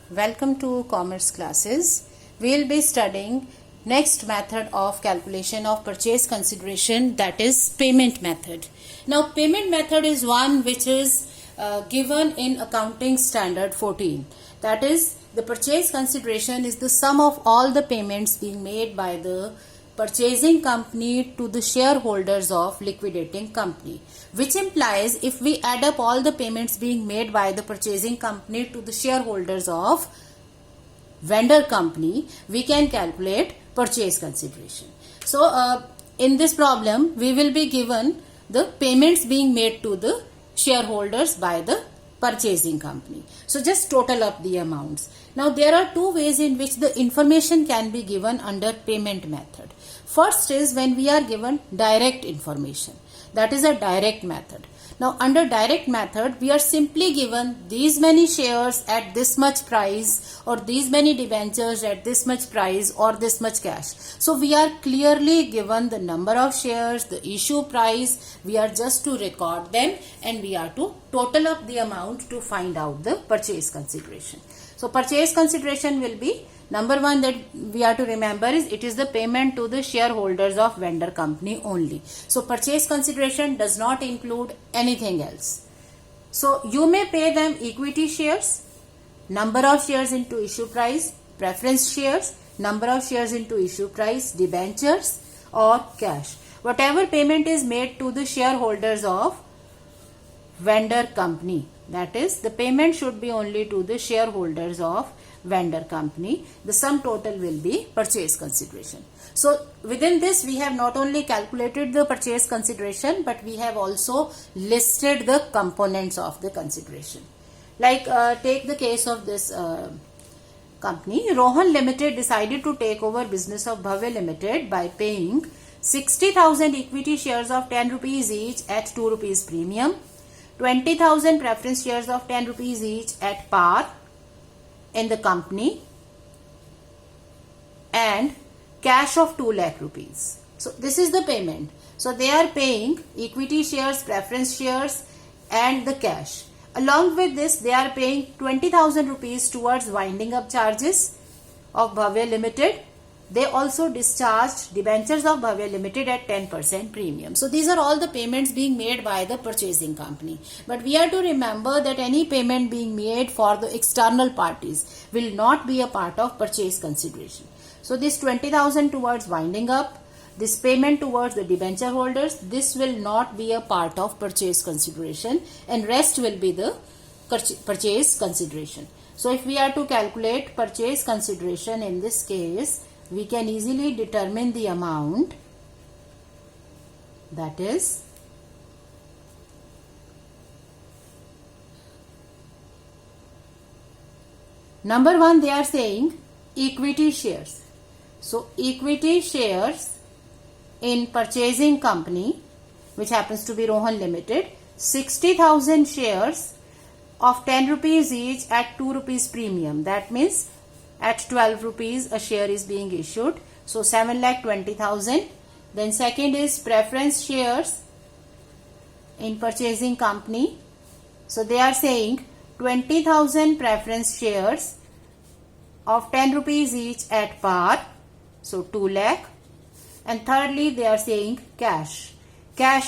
Welcome to Commerce classes. We will be studying next method of calculation of purchase consideration, that is payment method. Now payment method is one which is given in accounting standard 14. That is, the purchase consideration is the sum of all the payments being made by the purchasing company to the shareholders of liquidating company, which implies if we add up all the payments being made by the purchasing company to the shareholders of vendor company, we can calculate purchase consideration. So in this problem we will be given the payments being made to the shareholders by the purchasing company. So just total up the amounts. Now there are two ways in which the information can be given under payment method. First is when we are given direct information. That is a direct method. Now under direct method we are simply given these many shares at this much price, or these many debentures at this much price, or this much cash. So we are clearly given the number of shares, the issue price. We are just to record them and we are to total up the amount to find out the purchase consideration. So purchase consideration will be, number one that we are to remember is it is the payment to the shareholders of vendor company only. So purchase consideration does not include anything else. So you may pay them equity shares, number of shares into issue price, preference shares, number of shares into issue price, debentures, or cash. Whatever payment is made to the shareholders of vendor company, that is, the payment should be only to the shareholders of vendor company. The sum total will be purchase consideration. So within this we have not only calculated the purchase consideration, but we have also listed the components of the consideration. Like take the case of this company. Rohan Limited decided to take over business of Bhavya Limited by paying 60,000 equity shares of 10 rupees each at 2 rupees premium, 20,000 preference shares of 10 rupees each at par in the company, and cash of 2 lakh rupees. So this is the payment. So they are paying equity shares, preference shares, and the cash. Along with this they are paying 20,000 rupees towards winding up charges of Bhavya Limited. They also discharged debentures of Bhavya Limited at 10% premium. So these are all the payments being made by the purchasing company. But we are to remember that any payment being made for the external parties will not be a part of purchase consideration. So this 20,000 towards winding up, this payment towards the debenture holders, this will not be a part of purchase consideration, and rest will be the purchase consideration. So if we are to calculate purchase consideration in this case, we can easily determine the amount, that is number one, they are saying equity shares. So equity shares in purchasing company, which happens to be Rohan Limited, 60,000 shares of 10 rupees each at 2 rupees premium. That means at 12 rupees a share is being issued. So 7,20,000. Then second is preference shares in purchasing company. So they are saying 20,000 preference shares of 10 rupees each at par. So 2 lakh. And thirdly they are saying cash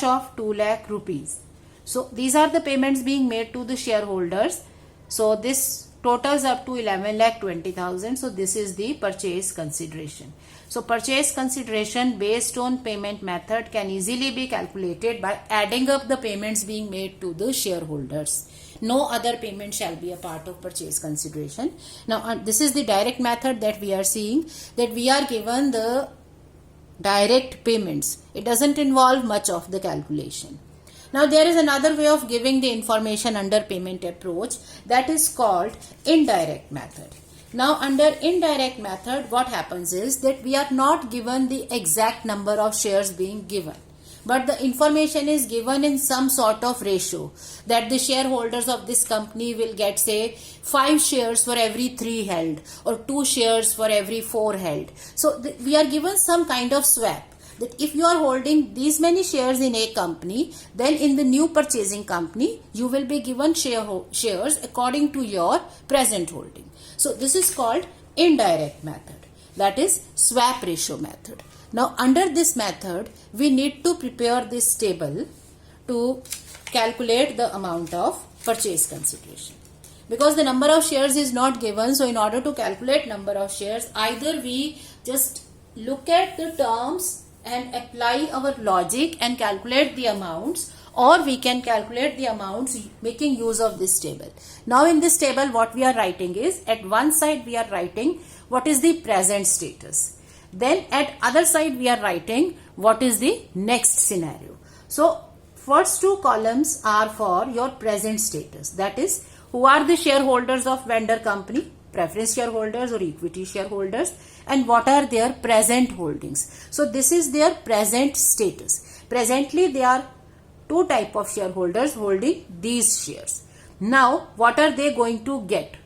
of 2 lakh rupees. So these are the payments being made to the shareholders. So this totals up to 11,20,000. So this is the purchase consideration. So purchase consideration based on payment method can easily be calculated by adding up the payments being made to the shareholders. No other payment shall be a part of purchase consideration. Now this is the direct method that we are seeing, that we are given the direct payments. It doesn't involve much of the calculation. Now there is another way of giving the information under payment approach, that is called indirect method. Now under indirect method what happens is that we are not given the exact number of shares being given, but the information is given in some sort of ratio, that the shareholders of this company will get, say, 5 shares for every 3 held, or 2 shares for every 4 held. So we are given some kind of swap. that if you are holding these many shares in a company, then in the new purchasing company, you will be given shares according to your present holding. So this is called indirect method, that is swap ratio method. Now under this method, we need to prepare this table to calculate the amount of purchase consideration. Because the number of shares is not given, so in order to calculate number of shares, either we just look at the terms and apply our logic and calculate the amounts, or we can calculate the amounts making use of this table. Now in this table, what we are writing is, at one side we are writing what is the present status. Then at other side we are writing what is the next scenario. So first two columns are for your present status, that is who are the shareholders of vendor company, preference shareholders or equity shareholders, and what are their present holdings. So this is their present status. Presently there are two type of shareholders holding these shares. Now what are they going to get?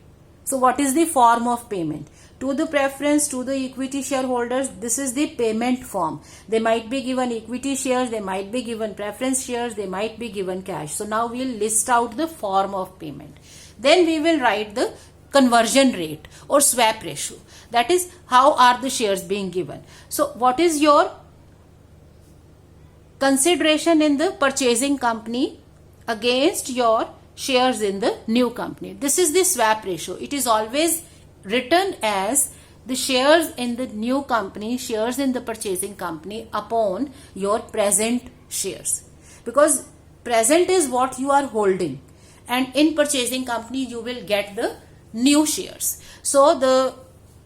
So what is the form of payment? To the preference, to the equity shareholders, this is the payment form. They might be given equity shares, they might be given preference shares, they might be given cash. So now we will list out the form of payment. Then we will write the conversion rate or swap ratio. That is how are the shares being given. So what is your consideration in the purchasing company against your shares in the new company? This is the swap ratio. It is always written as the shares in the new company, shares in the purchasing company upon your present shares. Because present is what you are holding, and in purchasing company you will get the new shares. So the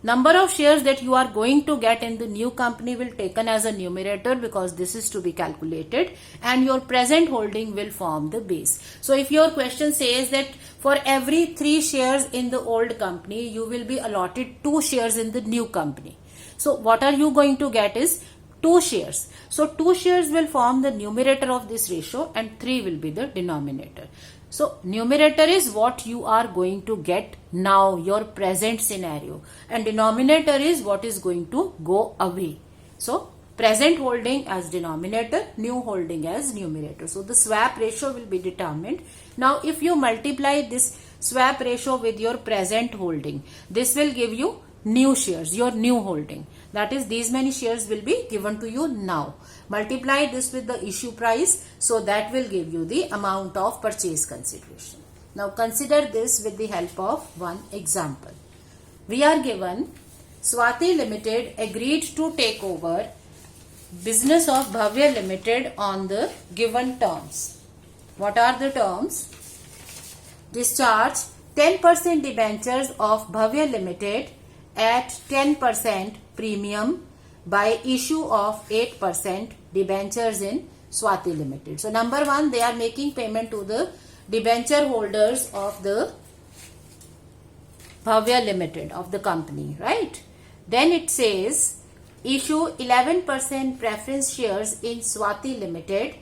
number of shares that you are going to get in the new company will taken as a numerator, because this is to be calculated, and your present holding will form the base. So if your question says that for every 3 shares in the old company, you will be allotted 2 shares in the new company. So what are you going to get is 2 shares. So 2 shares will form the numerator of this ratio and 3 will be the denominator. So numerator is what you are going to get now, your present scenario, and denominator is what is going to go away. So present holding as denominator, new holding as numerator. So the swap ratio will be determined. Now if you multiply this swap ratio with your present holding, this will give you new shares, your new holding. That is, these many shares will be given to you now. Multiply this with the issue price, so that will give you the amount of purchase consideration. Now consider this with the help of one example. We are given Swati Limited agreed to take over business of Bhavya Limited on the given terms. What are the terms? Discharge 10% debentures of Bhavya Limited at 10% premium by issue of 8% debentures in Swati Limited. So number 1, they are making payment to the debenture holders of the Bhavya Limited, of the company, right? Then it says issue 11% preference shares in Swati Limited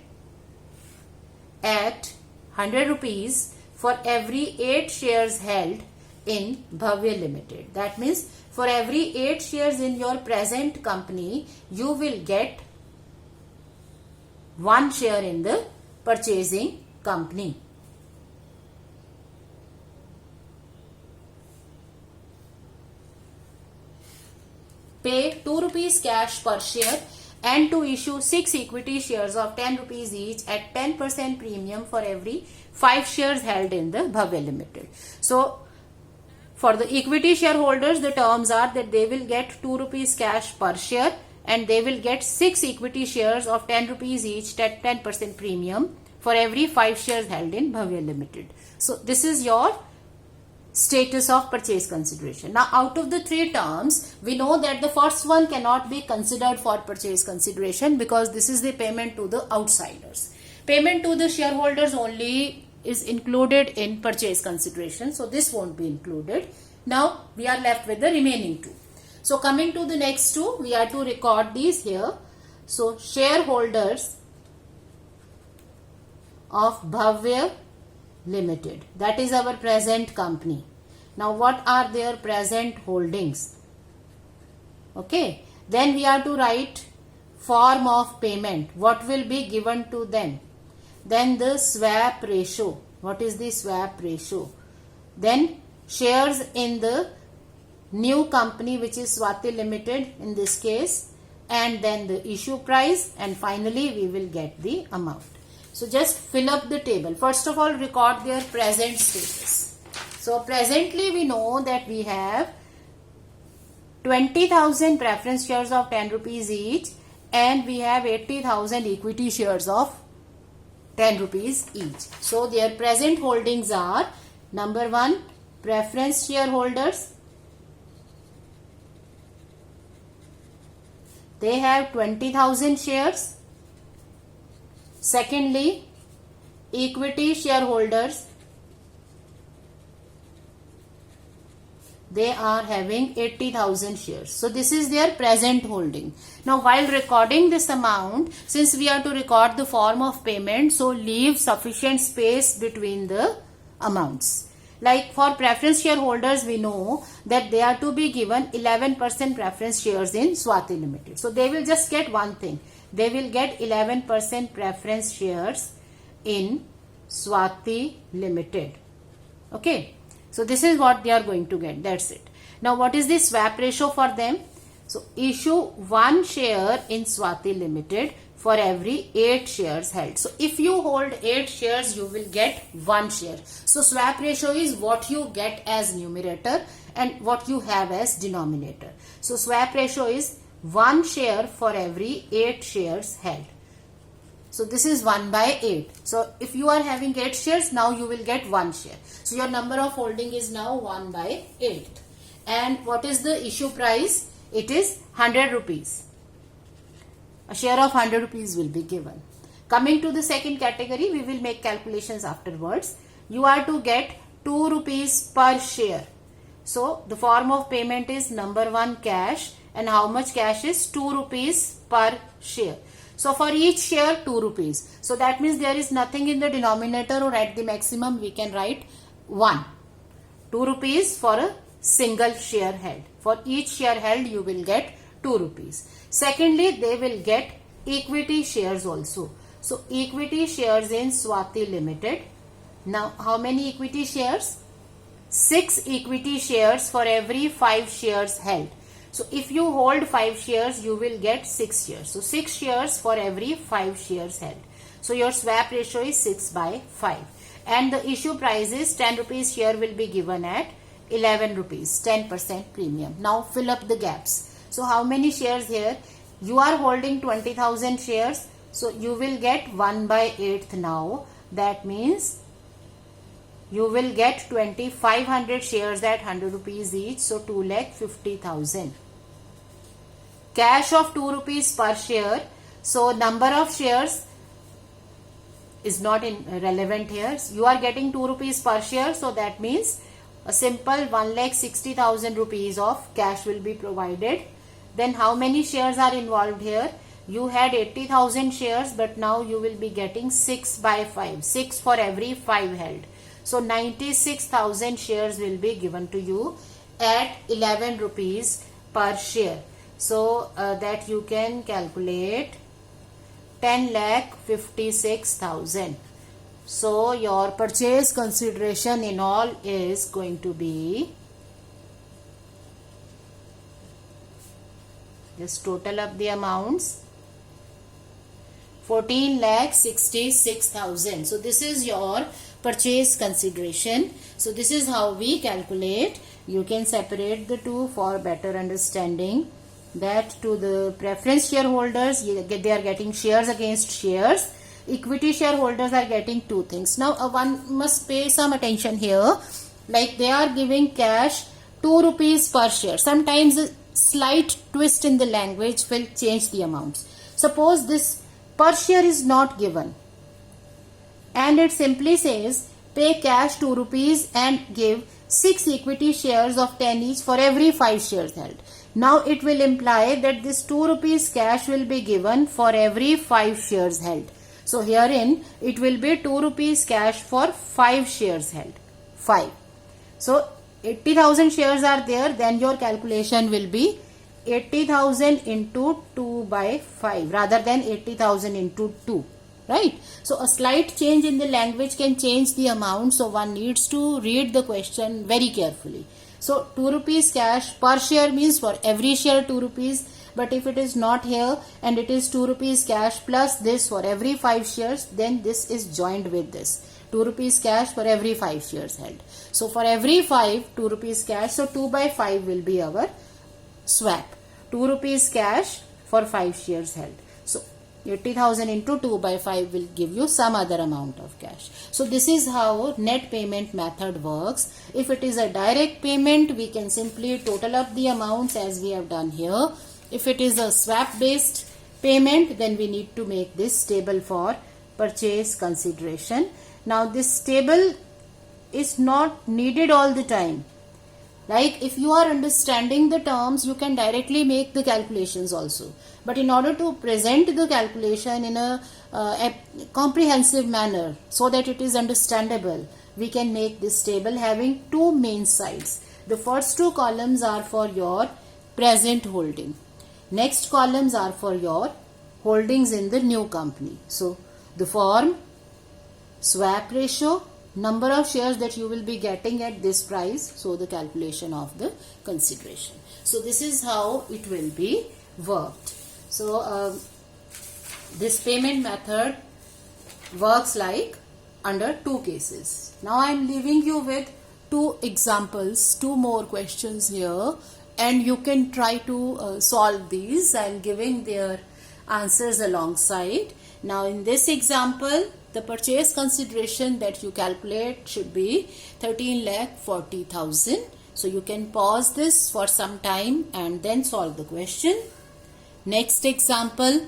at 100 rupees for every 8 shares held in Bhavya Limited. That means for every 8 shares in your present company, you will get 1 share in the purchasing company. Pay 2 rupees cash per share and to issue 6 equity shares of 10 rupees each at 10% premium for every 5 shares held in the Bhavya Limited. So for the equity shareholders, the terms are that they will get 2 rupees cash per share and they will get 6 equity shares of 10 rupees each at 10% premium for every 5 shares held in Bhavya Limited. So this is your status of purchase consideration. Now out of the 3 terms, we know that the first one cannot be considered for purchase consideration because this is the payment to the outsiders. Payment to the shareholders only is included in purchase consideration, so this won't be included. Now we are left with the remaining 2. So coming to the next 2, we are to record these here. So shareholders of Bhavya Limited, that is our present company. Now what are their present holdings? Okay, then we are to write form of payment, what will be given to them? Then the swap ratio. What is the swap ratio? Then shares in the new company, which is Swati Limited in this case, and then the issue price, and finally we will get the amount. So just fill up the table. First of all, record their present status. So presently we know that we have 20,000 preference shares of 10 rupees each, and we have 80,000 equity shares of 10 rupees each. So their present holdings are, number 1, preference shareholders. They have 20,000 shares. Secondly, equity shareholders. They are having 80,000 shares. So this is their present holding. Now while recording this amount, since we are to record the form of payment, so leave sufficient space between the amounts. Like for preference shareholders, we know that they are to be given 11% preference shares in Swati Limited. So they will just get one thing. They will get 11% preference shares in Swati Limited. Okay. So this is what they are going to get. That's it. Now what is the swap ratio for them? So issue 1 share in Swati Limited for every 8 shares held. So if you hold 8 shares, you will get 1 share. So swap ratio is what you get as numerator and what you have as denominator. So swap ratio is 1 share for every 8 shares held. So this is 1 by 8. So if you are having 8 shares, now you will get 1 share. So your number of holding is now 1 by 8. And what is the issue price? It is 100 rupees. A share of 100 rupees will be given. Coming to the second category, we will make calculations afterwards. You are to get 2 rupees per share. So the form of payment is number 1, cash, and how much cash is 2 rupees per share. So for each share 2 rupees. So that means there is nothing in the denominator, or at the maximum we can write 1. 2 rupees for a single share held. For each share held you will get 2 rupees. Secondly, they will get equity shares also. So equity shares in Swati Limited. Now how many equity shares? 6 equity shares for every 5 shares held. So if you hold 5 shares, you will get 6 shares. So 6 shares for every 5 shares held. So your swap ratio is 6 by 5. And the issue price is 10 rupees share will be given at 11 rupees, 10% premium. Now fill up the gaps. So how many shares here? You are holding 20,000 shares. So you will get 1 by 8th now. That means you will get 2,500 shares at 100 rupees each. So 2,50,000. Cash of 2 rupees per share. So number of shares is not relevant here. You are getting 2 rupees per share. So that means a simple 1,60,000 rupees of cash will be provided. Then how many shares are involved here? You had 80,000 shares, but now you will be getting 6 by 5. 6 for every 5 held. So 96,000 shares will be given to you at 11 rupees per share. So that you can calculate 10,56,000. So your purchase consideration in all is going to be, just total up the amounts, 14,66,000. So this is your purchase consideration. So this is how we calculate. You can separate the two for better understanding. That to the preference shareholders, they are getting shares against shares. Equity shareholders are getting 2 things. Now one must pay some attention here. Like they are giving cash 2 rupees per share. Sometimes a slight twist in the language will change the amounts. Suppose this per share is not given, and it simply says pay cash 2 rupees and give 6 equity shares of 10 each for every 5 shares held. Now it will imply that this 2 rupees cash will be given for every 5 shares held. So herein it will be 2 rupees cash for 5 shares held. 5. So 80,000 shares are there, then your calculation will be 80,000 into 2 by 5 rather than 80,000 into 2, right? So a slight change in the language can change the amount, so one needs to read the question very carefully. So 2 rupees cash per share means for every share 2 rupees, but if it is not here and it is 2 rupees cash plus this for every 5 shares, then this is joined with this. 2 rupees cash for every 5 shares held. So for every 5, 2 rupees cash, so 2 by 5 will be our swap. 2 rupees cash for 5 shares held. So 80,000 into 2 by 5 will give you some other amount of cash. So this is how net payment method works. If it is a direct payment, we can simply total up the amounts as we have done here. If it is a swap based payment, then we need to make this table for purchase consideration. Now this table is not needed all the time. Like if you are understanding the terms, you can directly make the calculations also. But in order to present the calculation in a comprehensive manner so that it is understandable, we can make this table having two main sides. The first two columns are for your present holding. Next columns are for your holdings in the new company. So the form, swap ratio, number of shares that you will be getting at this price, so the calculation of the consideration. So this is how it will be worked. So this payment method works like under two cases. Now I am leaving you with two examples, two more questions here, and you can try to solve these. I am giving their answers alongside. Now in this example, the purchase consideration that you calculate should be 13,40,000. So you can pause this for some time and then solve the question. Next example,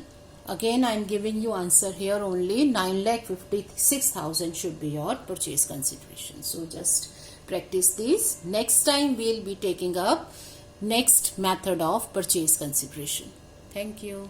again I am giving you answer here only. 9,56,000 should be your purchase consideration. So just practice these. Next time we will be taking up next method of purchase consideration. Thank you.